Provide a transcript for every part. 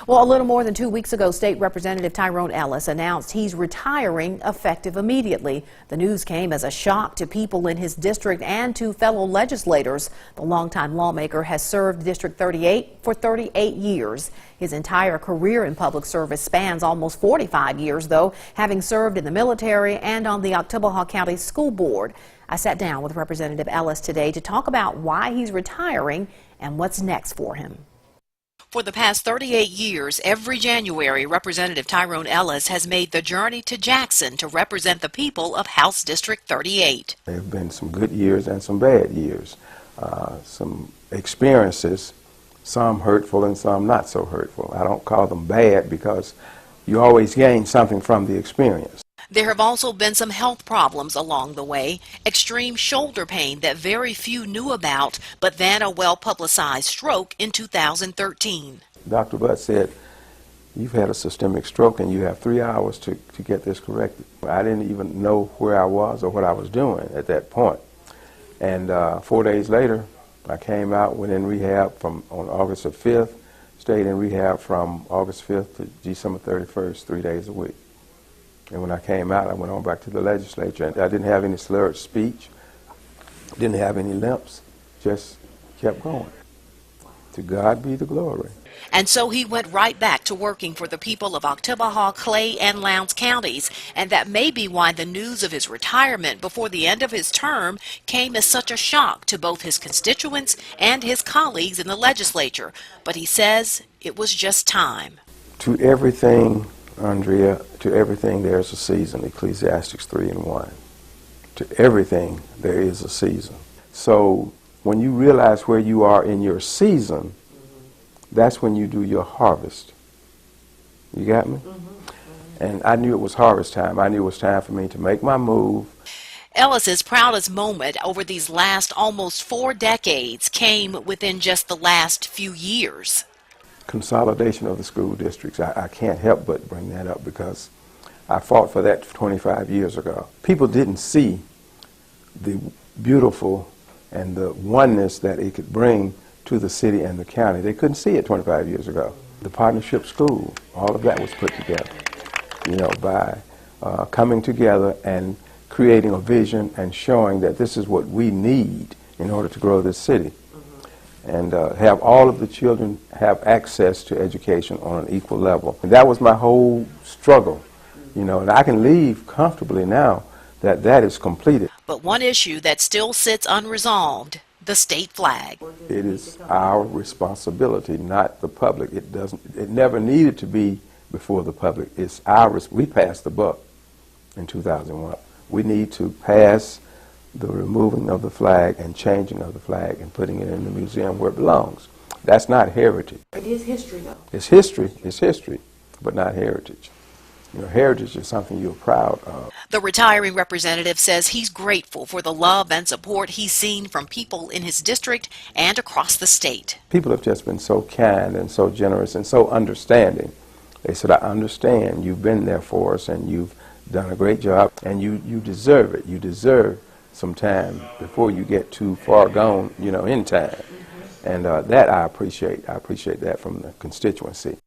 Well, a little more than 2 weeks ago, State Representative Tyrone Ellis announced he's retiring effective immediately. The news came as a shock to people in his district and to fellow legislators. The longtime lawmaker has served District 38 for 38 years. His entire career in public service spans almost 45 years, though, having served in the military and on the Oktibbeha County School Board. I sat down with Representative Ellis today to talk about why he's retiring and what's next for him. For the past 38 years, every January, Representative Tyrone Ellis has made the journey to Jackson to represent the people of House District 38. There have been some good years and some bad years, some experiences, some hurtful and some not so hurtful. I don't call them bad because you always gain something from the experience. There have also been some health problems along the way, extreme shoulder pain that very few knew about, but then a well-publicized stroke in 2013. Dr. Butt said, "You've had a systemic stroke and you have 3 hours to get this corrected." I didn't even know where I was or what I was doing at that point. And 4 days later, I came out, went in rehab on August the 5th, stayed in rehab from August 5th to December 31st, 3 days a week. And when I came out, I went on back to the legislature. And I didn't have any slurred speech, didn't have any limps, just kept going. To God be the glory. And so he went right back to working for the people of Oktibbeha, Clay, and Lowndes counties. And that may be why the news of his retirement before the end of his term came as such a shock to both his constituents and his colleagues in the legislature. But he says it was just time. To everything, Andrea, to everything there's a season, Ecclesiastes 3:1. To everything there is a season. So when you realize where you are in your season, that's when you do your harvest. You got me? And I knew it was harvest time. I knew it was time for me to make my move. Ellis's proudest moment over these last almost 4 decades came within just the last few years. Consolidation of the school districts. I can't help but bring that up because I fought for that 25 years ago. People didn't see the beautiful and the oneness that it could bring to the city and the county. They couldn't see it 25 years ago. The partnership school, all of that was put together, by coming together and creating a vision and showing that this is what we need in order to grow this city. And have all of the children have access to education on an equal level. And that was my whole struggle, and I can leave comfortably now that that is completed. But one issue that still sits unresolved, the state flag. It is our responsibility, not the public. It never needed to be before the public. It's ours. We passed the buck in 2001. We need to pass the removing of the flag and changing of the flag and putting it in the museum where it belongs. That's not heritage. It is history, though. It's history, but not heritage. Heritage is something you're proud of. The retiring representative says he's grateful for the love and support he's seen from people in his district and across the state. People have just been so kind and so generous and so understanding. They said, "I understand. You've been there for us and you've done a great job and you deserve it. You deserve some time before you get too far gone, in time." And that I appreciate. I appreciate that from the constituency.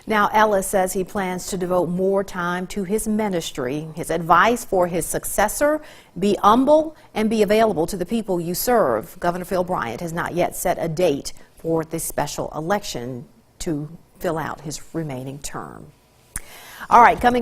Now, Ellis says he plans to devote more time to his ministry. His advice for his successor: be humble and be available to the people you serve. Governor Phil Bryant has not yet set a date for the special election to fill out his remaining term. All right, coming up.